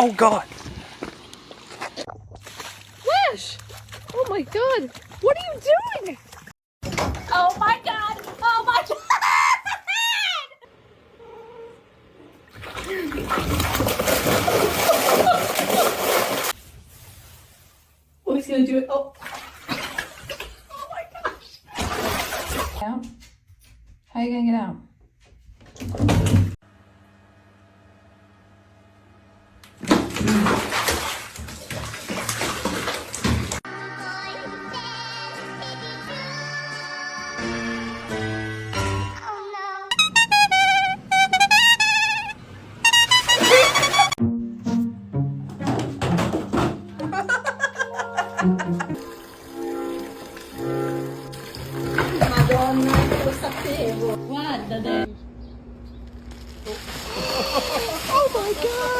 Oh God! Flash! Oh my God! What are you doing? Oh my God! Oh my God! Oh, he's gonna do it. Oh. Oh my gosh. Out? How are you gonna get out? Madonna, io lo sapevo. Guarda, Dave. Oh my God!